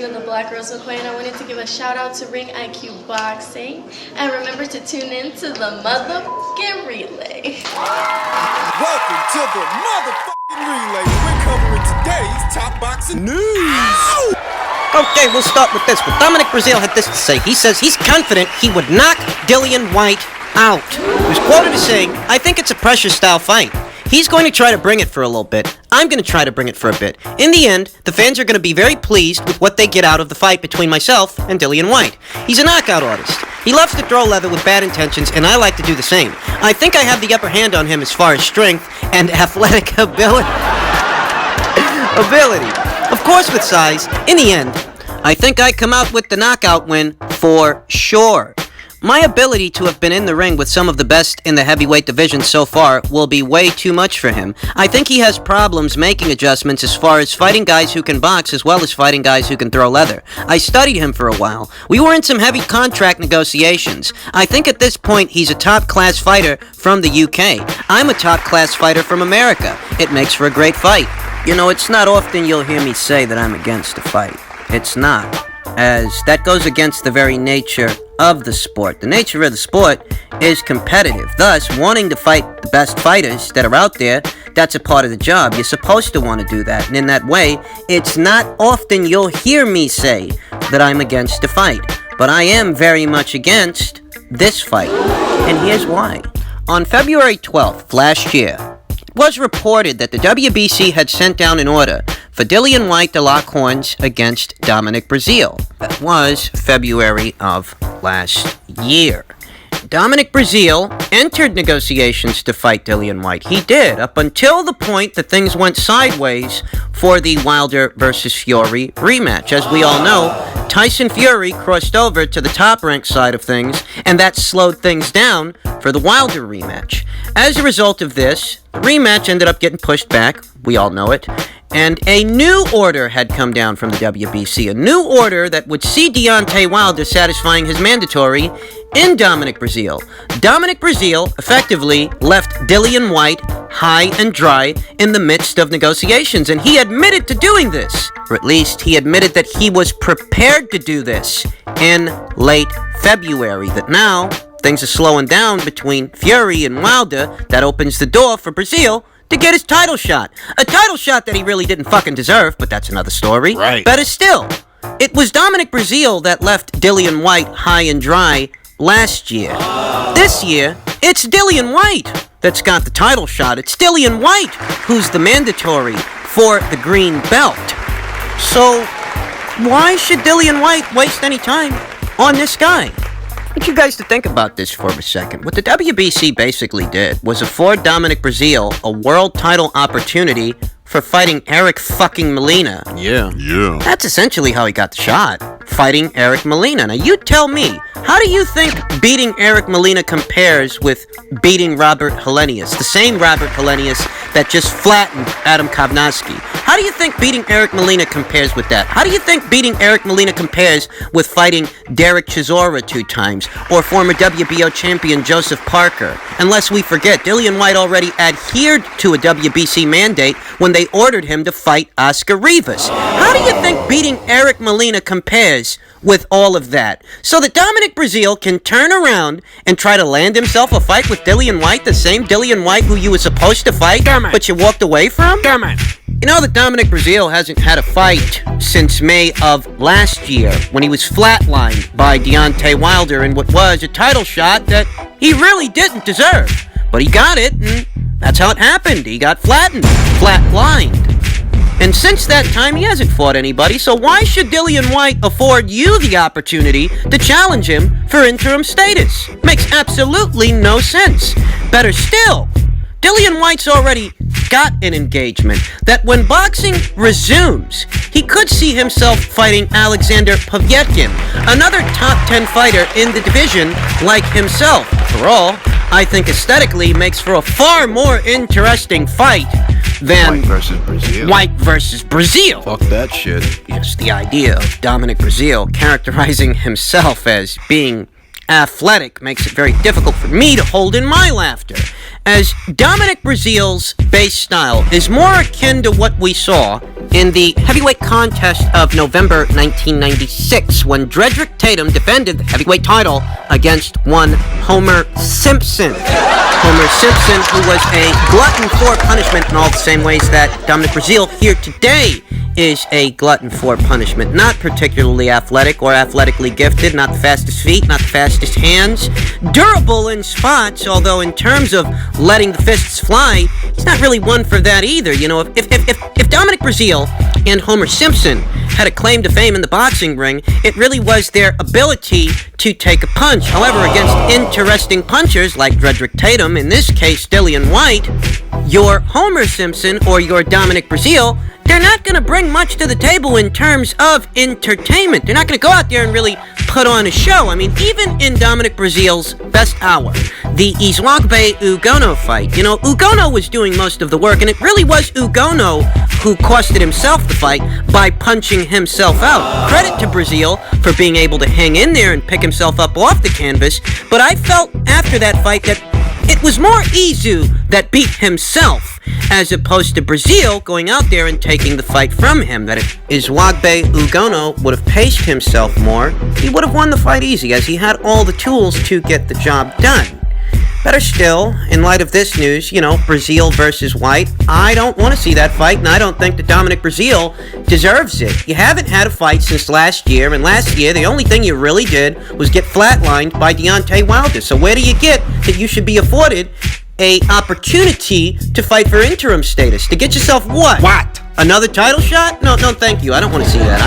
The Black Rose McQueen. I wanted to give a shout out to Ring IQ Boxing, and remember to tune in to the motherfucking relay. Welcome to the motherfucking relay. We're covering today's top boxing news. Ow! Okay, we'll start with this. But Dominic Brazeale had this to say. He says he's confident he would knock Dillian Whyte out. He was quoted as saying, "I think it's a pressure style fight. He's going to try to bring it for a little bit. I'm going to try to bring it for a bit. In the end, the fans are going to be very pleased with what they get out of the fight between myself and Dillian Whyte. He's a knockout artist. He loves to throw leather with bad intentions, and I like to do the same. I think I have the upper hand on him as far as strength and athletic ability. Of course with size. In the end, I think I come out with the knockout win for sure. My ability to have been in the ring with some of the best in the heavyweight division so far will be way too much for him. I think he has problems making adjustments as far as fighting guys who can box as well as fighting guys who can throw leather. I studied him for a while. We were in some heavy contract negotiations. I think at this point he's a top-class fighter from the UK. I'm a top-class fighter from America. It makes for a great fight. You know, it's not often you'll hear me say that I'm against a fight. It's not, as that goes against the very nature of the sport. The nature of the sport is competitive. Thus, wanting to fight the best fighters that are out there, that's a part of the job. You're supposed to want to do that. And in that way, it's not often you'll hear me say that I'm against a fight. But I am very much against this fight. And here's why. On February 12th last year, it was reported that the WBC had sent down an order for Dillian Whyte to lock horns against Dominic Brazeale. That was February of last year. Dominic Brazeale entered negotiations to fight Dillian Whyte. He did, up until the point that things went sideways for the Wilder versus Fury rematch. As we all know, Tyson Fury crossed over to the top-ranked side of things, and that slowed things down for the Wilder rematch. As a result of this, the rematch ended up getting pushed back. We all know it. And a new order had come down from the WBC. A new order that would see Deontay Wilder satisfying his mandatory in Dominic Brazeale. Dominic Brazeale effectively left Dillian Whyte high and dry in the midst of negotiations. And he admitted to doing this. Or at least he admitted that he was prepared to do this in late February. That now things are slowing down between Fury and Wilder. That opens the door for Brazeale to get his title shot. A title shot that he really didn't fucking deserve, but that's another story. Right. Better still, it was Dominic Brazeale that left Dillian Whyte high and dry last year. This year, it's Dillian Whyte that's got the title shot. It's Dillian Whyte who's the mandatory for the green belt. So, why should Dillian Whyte waste any time on this guy? I want you guys to think about this for a second. What the WBC basically did was afford Dominic Brazeale a world title opportunity for fighting Eric fucking Molina. Yeah. That's essentially how he got the shot. Fighting Eric Molina. Now you tell me, how do you think beating Eric Molina compares with beating Robert Helenius? The same Robert Helenius that just flattened Adam Kovnowski. How do you think beating Eric Molina compares with that? How do you think beating Eric Molina compares with fighting Derek Chisora 2 times? Or former WBO champion Joseph Parker? Unless we forget, Dillian Whyte already adhered to a WBC mandate when they ordered him to fight Oscar Rivas. How do you think beating Eric Molina compares with all of that? So that Dominic Brazeale can turn around and try to land himself a fight with Dillian Whyte, the same Dillian Whyte who you were supposed to fight, but you walked away from? You know that Dominic Brazeale hasn't had a fight since May of last year, when he was flatlined by Deontay Wilder in what was a title shot that he really didn't deserve. But he got it, and that's how it happened. He got flatlined. And since that time, he hasn't fought anybody, so why should Dillian Whyte afford you the opportunity to challenge him for interim status? Makes absolutely no sense. Better still, Dillian Whyte's already got an engagement that when boxing resumes, he could see himself fighting Alexander Povetkin, another top 10 fighter in the division like himself. For all, I think aesthetically makes for a far more interesting fight than Whyte versus Brazeale. Fuck that shit. Just the idea of Dominic Brazeale characterizing himself as being athletic makes it very difficult for me to hold in my laughter. as Dominic Brazeale's base style is more akin to what we saw in the heavyweight contest of November 1996 when Dredrick Tatum defended the heavyweight title against one Homer Simpson. Homer Simpson, who was a glutton for punishment in all the same ways that Dominic Brazeale here today is a glutton for punishment. Not particularly athletic or athletically gifted, not the fastest feet, not the fastest hands. Durable in spots, although in terms of letting the fists fly, he's not really one for that either. You know, if Dominic Brazeale and Homer Simpson had a claim to fame in the boxing ring, it really was their ability to take a punch. However, against interesting punchers like Dredrick Tatum, in this case Dillian Whyte, your Homer Simpson or your Dominic Brazeale, they're not going to bring much to the table in terms of entertainment. They're not going to go out there and really put on a show. I mean, even in Dominic Brazeale's best hour, the Izwagbe-Ugono fight, you know, Ugono was doing most of the work, and it really was Ugono who costed himself the fight by punching himself out. Credit to Brazeale for being able to hang in there and pick himself up off the canvas, but I felt after that fight that it was more Izu that beat himself, as opposed to Brazeale going out there and taking the fight from him. That if Izwagbe-Ugono would have paced himself more, he would have won the fight easy, as he had all the tools to get the job done. Better still, in light of this news, you know, Brazeale versus Whyte, I don't want to see that fight, and I don't think that Dominic Brazeale deserves it. You haven't had a fight since last year, and last year the only thing you really did was get flatlined by Deontay Wilder. So where do you get that you should be afforded a opportunity to fight for interim status? To get yourself what? What? Another title shot? No, thank you. I don't want to see that.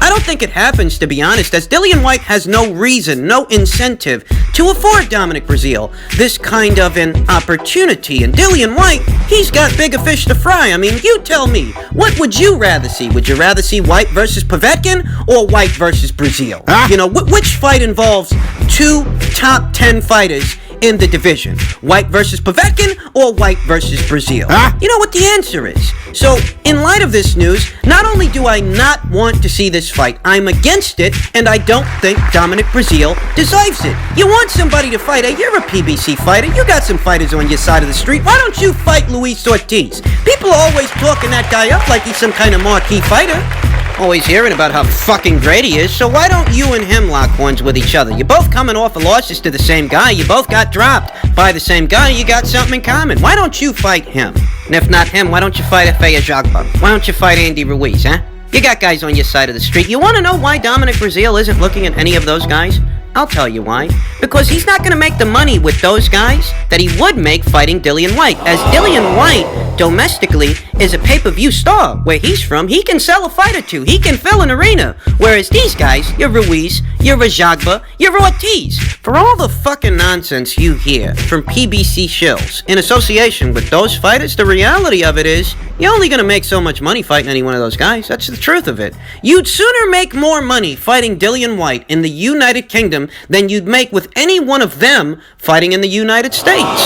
I don't think it happens, to be honest, as Dillian Whyte has no reason, no incentive to afford Dominic Brazeale this kind of an opportunity. And Dillian Whyte, he's got bigger fish to fry. I mean, you tell me, what would you rather see? Would you rather see Whyte versus Povetkin or Whyte versus Brazeale? You know, which fight involves two top 10 fighters in the division? Whyte versus Povetkin or Whyte versus Brazeale? You know what the answer is. So, in light of this news, not only do I not want to see this fight, I'm against it, and I don't think Dominic Brazeale deserves it. You want somebody to fight? Hey, you're a PBC fighter. You got some fighters on your side of the street. Why don't you fight Luis Ortiz? People are always talking that guy up like he's some kind of marquee fighter. Always hearing about how fucking great he is, so why don't you and him lock horns with each other? You're both coming off of losses to the same guy. You both got dropped by the same guy. You got something in common. Why don't you fight him? And if not him, why don't you fight Efe Ajagba? Why don't you fight Andy Ruiz, huh? You got guys on your side of the street. You want to know why Dominic Brazeale isn't looking at any of those guys? I'll tell you why. Because he's not going to make the money with those guys that he would make fighting Dillian Whyte. As Dillian Whyte, domestically, is a pay-per-view star. Where he's from, he can sell a fight or two. He can fill an arena. Whereas these guys, you're Ruiz, you're Ajagba, you're Ortiz. For all the fucking nonsense you hear from PBC shills in association with those fighters, the reality of it is, you're only going to make so much money fighting any one of those guys. That's the truth of it. You'd sooner make more money fighting Dillian Whyte in the United Kingdom than you'd make with any one of them fighting in the United States.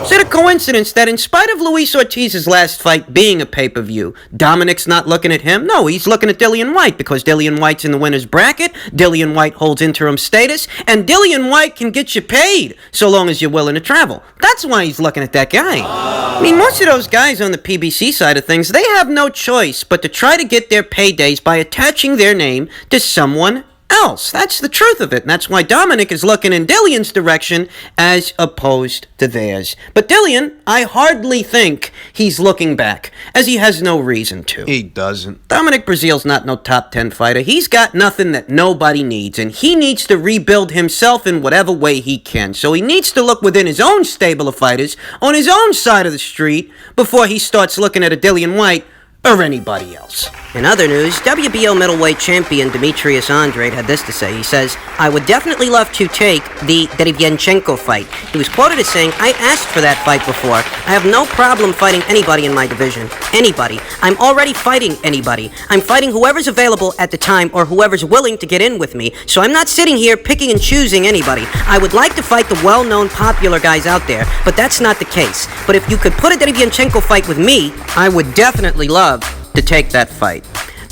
Is it a coincidence that in spite of Luis Ortiz's last fight being a pay-per-view, Dominic's not looking at him? No, he's looking at Dillian Whyte because Dillian Whyte's in the winner's bracket, Dillian Whyte holds interim status, and Dillian Whyte can get you paid so long as you're willing to travel. That's why he's looking at that guy. I mean, most of those guys on the PBC side of things, they have no choice but to try to get their paydays by attaching their name to someone else. That's the truth of it, and that's why Dominic is looking in Dillian's direction as opposed to theirs. But Dillian, I hardly think he's looking back, as he has no reason to. He doesn't. Dominic Brazeale's not no top 10 fighter. He's got nothing that nobody needs, and he needs to rebuild himself in whatever way he can. So he needs to look within his own stable of fighters on his own side of the street before he starts looking at a Dillian Whyte or anybody else. In other news, WBO middleweight champion Demetrius Andrade had this to say. He says, "I would definitely love to take the Derevyanchenko fight." He was quoted as saying, "I asked for that fight before. I have no problem fighting anybody in my division. Anybody. I'm already fighting anybody. I'm fighting whoever's available at the time or whoever's willing to get in with me. So I'm not sitting here picking and choosing anybody. I would like to fight the well-known popular guys out there, but that's not the case. But if you could put a Derevyanchenko fight with me, I would definitely love to take that fight."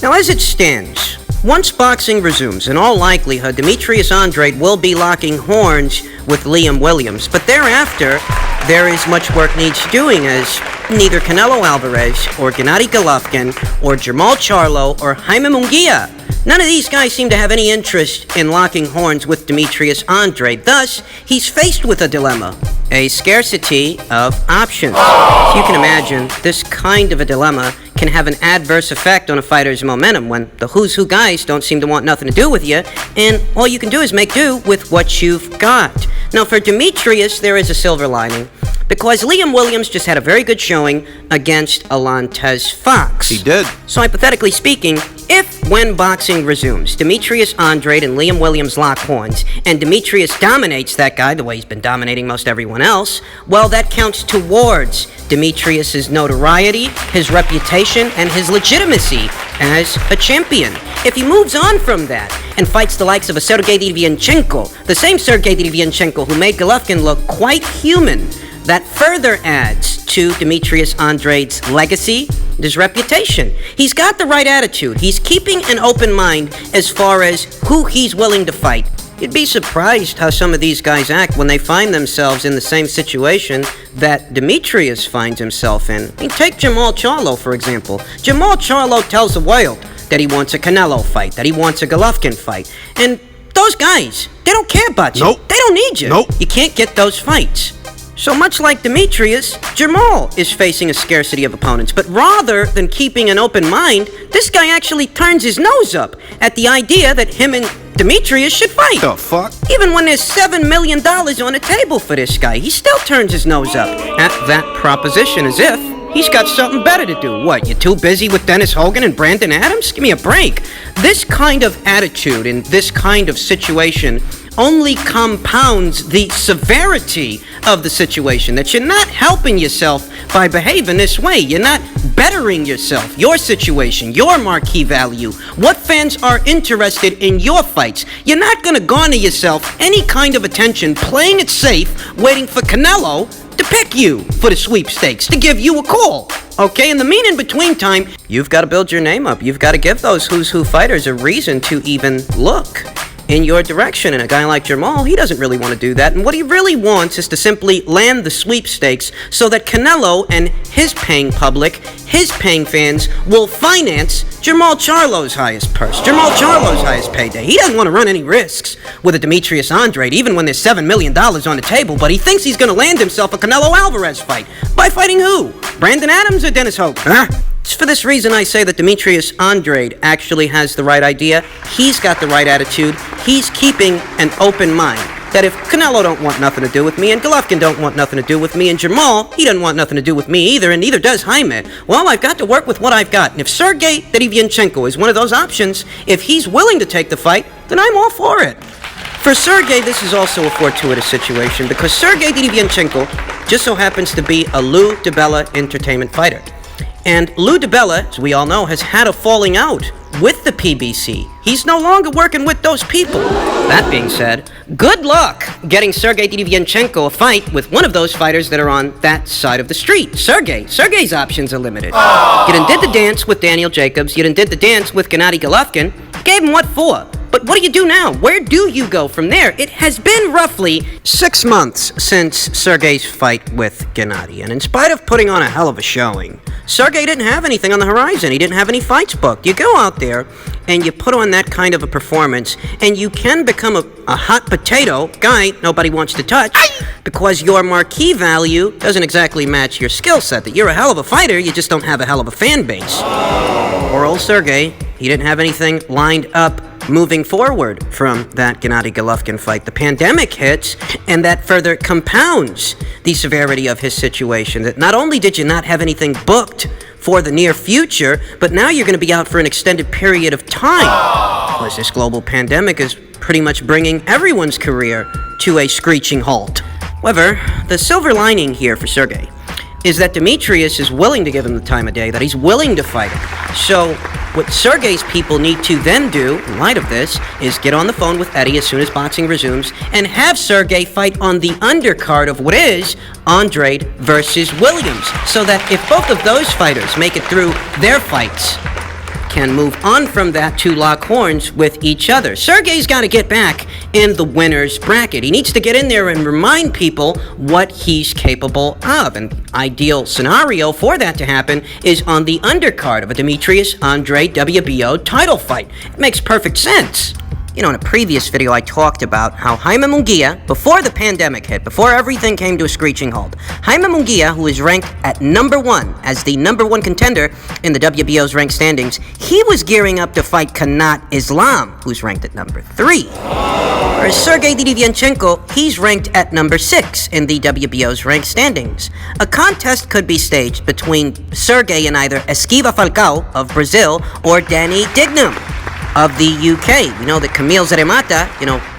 Now, as it stands, once boxing resumes, in all likelihood, Demetrius Andrade will be locking horns with Liam Williams. But thereafter, there is much work needs doing, as neither Canelo Alvarez or Gennady Golovkin or Jermall Charlo or Jaime Munguia, none of these guys seem to have any interest in locking horns with Demetrius Andrade. Thus, he's faced with a dilemma, a scarcity of options. As you can imagine, this kind of a dilemma can have an adverse effect on a fighter's momentum when the who's who guys don't seem to want nothing to do with you, and all you can do is make do with what you've got. Now, for Demetrius, there is a silver lining, because Liam Williams just had a very good showing against Alantez Fox. He did. So hypothetically speaking, if, when boxing resumes, Demetrius Andrade and Liam Williams lock horns, and Demetrius dominates that guy the way he's been dominating most everyone else, well, that counts towards Demetrius's notoriety, his reputation, and his legitimacy as a champion. If he moves on from that and fights the likes of a Sergey Derevyanchenko, the same Sergey Derevyanchenko who made Golovkin look quite human, that further adds to Demetrius Andrade's legacy and his reputation. He's got the right attitude. He's keeping an open mind as far as who he's willing to fight. You'd be surprised how some of these guys act when they find themselves in the same situation that Demetrius finds himself in. I mean, take Jermall Charlo, for example. Jermall Charlo tells the world that he wants a Canelo fight, that he wants a Golovkin fight. And those guys, they don't care about you. Nope. They don't need you. Nope. You can't get those fights. So much like Demetrius, Jermall is facing a scarcity of opponents. But rather than keeping an open mind, this guy actually turns his nose up at the idea that him and Demetrius should fight. The fuck? Even when there's $7 million on the table for this guy, he still turns his nose up at that proposition as if he's got something better to do. What, you too busy with Dennis Hogan and Brandon Adams? Give me a break. This kind of attitude in this kind of situation only compounds the severity of the situation, that you're not helping yourself by behaving this way. You're not bettering yourself, your situation, your marquee value, what fans are interested in your fights. You're not going to garner yourself any kind of attention playing it safe, waiting for Canelo to pick you for the sweepstakes, to give you a call. Okay, in the in-between time, you've got to build your name up. You've got to give those who's who fighters a reason to even look in your direction. And a guy like Jermall, he doesn't really want to do that. And what he really wants is to simply land the sweepstakes so that Canelo and his paying public, his paying fans, will finance Jermall Charlo's highest purse, Jermall Charlo's highest payday. He doesn't want to run any risks with a Demetrius Andrade, even when there's $7 million on the table, but he thinks he's going to land himself a Canelo Alvarez fight. By fighting who? Brandon Adams or Dennis Hogan? Huh? It's for this reason I say that Demetrius Andrade actually has the right idea. He's got the right attitude. He's keeping an open mind. That if Canelo don't want nothing to do with me, and Golovkin don't want nothing to do with me, and Jermall, he doesn't want nothing to do with me either, and neither does Jaime, well, I've got to work with what I've got. And if Sergey Derevyanchenko is one of those options, if he's willing to take the fight, then I'm all for it. For Sergey, this is also a fortuitous situation, because Sergey Derevyanchenko just so happens to be a Lou DiBella entertainment fighter. And Lou DiBella, as we all know, has had a falling out with the PBC. He's no longer working with those people. That being said, good luck getting Sergey Derevyanchenko a fight with one of those fighters that are on that side of the street. Sergey's options are limited. You done did the dance with Daniel Jacobs. You done did the dance with Gennady Golovkin. Gave him what for? But what do you do now? Where do you go from there? It has been roughly 6 months since Sergey's fight with Gennady, and in spite of putting on a hell of a showing, Sergey didn't have anything on the horizon. He didn't have any fights booked. You go out there and you put on that kind of a performance, and you can become a hot potato guy nobody wants to touch because your marquee value doesn't exactly match your skill set. That you're a hell of a fighter, you just don't have a hell of a fan base. Poor old Sergey, he didn't have anything lined up moving forward from that Gennady Golovkin fight. The pandemic hits, and that further compounds the severity of his situation. That not only did you not have anything booked for the near future, but now you're going to be out for an extended period of time. Because this global pandemic is pretty much bringing everyone's career to a screeching halt. However, the silver lining here for Sergey is that Demetrius is willing to give him the time of day, that he's willing to fight him. So what Sergey's people need to then do, in light of this, is get on the phone with Eddie as soon as boxing resumes and have Sergey fight on the undercard of what is Andrade versus Williams. So that if both of those fighters make it through their fights, can move on from that to lock horns with each other. Sergey's got to get back in the winner's bracket. He needs to get in there and remind people what he's capable of. An ideal scenario for that to happen is on the undercard of a Demetrius Andrade WBO title fight. It makes perfect sense. You know, in a previous video, I talked about how Jaime Munguia, before the pandemic hit, before everything came to a screeching halt, Jaime Munguia, who is ranked at number 1 as the number 1 contender in the WBO's ranked standings, he was gearing up to fight Kanat Islam, who's ranked at number 3. Whereas Sergey Derevyanchenko, he's ranked at number 6 in the WBO's ranked standings. A contest could be staged between Sergey and either Esquiva Falcao of Brazil or Danny Dignam of the UK. We know that Kamil Zeremata,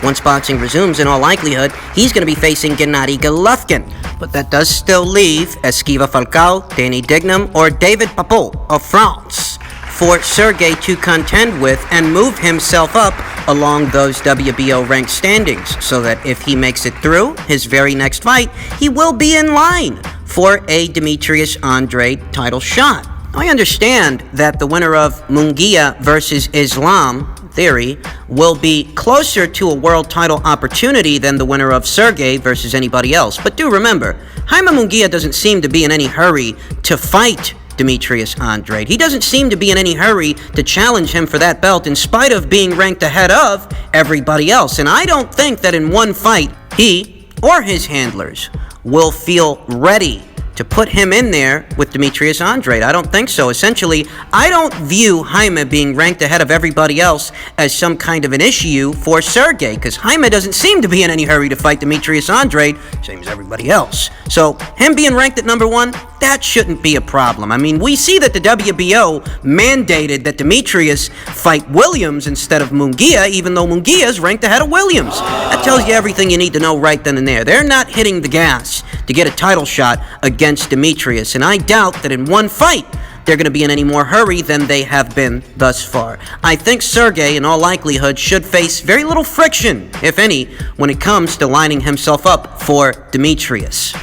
once boxing resumes, in all likelihood, he's going to be facing Gennady Golovkin. But that does still leave Esquiva Falcao, Danny Dignam, or David Papot of France for Sergey to contend with and move himself up along those WBO ranked standings, so that if he makes it through his very next fight, he will be in line for a Demetrius Andrade title shot. I understand that the winner of Munguia versus Islam, theory, will be closer to a world title opportunity than the winner of Sergey versus anybody else. But do remember, Jaime Munguia doesn't seem to be in any hurry to fight Demetrius Andrade. He doesn't seem to be in any hurry to challenge him for that belt in spite of being ranked ahead of everybody else. And I don't think that in one fight, he or his handlers will feel ready to put him in there with Demetrius Andrade. I don't think so. Essentially, I don't view Jaime being ranked ahead of everybody else as some kind of an issue for Sergey, because Jaime doesn't seem to be in any hurry to fight Demetrius Andrade, same as everybody else. So, him being ranked at number 1, that shouldn't be a problem. I mean, we see that the WBO mandated that Demetrius fight Williams instead of Munguia, even though Munguia is ranked ahead of Williams. That tells you everything you need to know right then and there. They're not hitting the gas to get a title shot against Demetrius, and I doubt that in one fight they're going to be in any more hurry than they have been thus far. I think Sergey, in all likelihood, should face very little friction, if any, when it comes to lining himself up for Demetrius.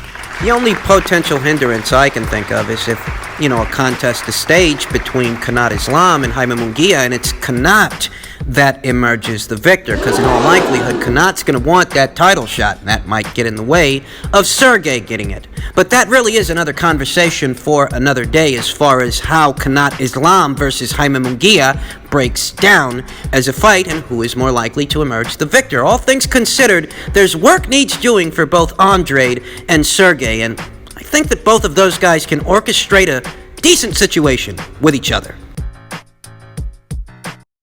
The only potential hindrance I can think of is if, a contest is staged between Kanat Islam and Jaime Munguia, and it's Kanat that emerges the victor, because in all likelihood, Kanat's going to want that title shot, and that might get in the way of Sergey getting it. But that really is another conversation for another day as far as how Kanat Islam versus Jaime Munguia breaks down as a fight and who is more likely to emerge the victor. All things considered, there's work needs doing for both Andrade and Sergey, and I think that both of those guys can orchestrate a decent situation with each other.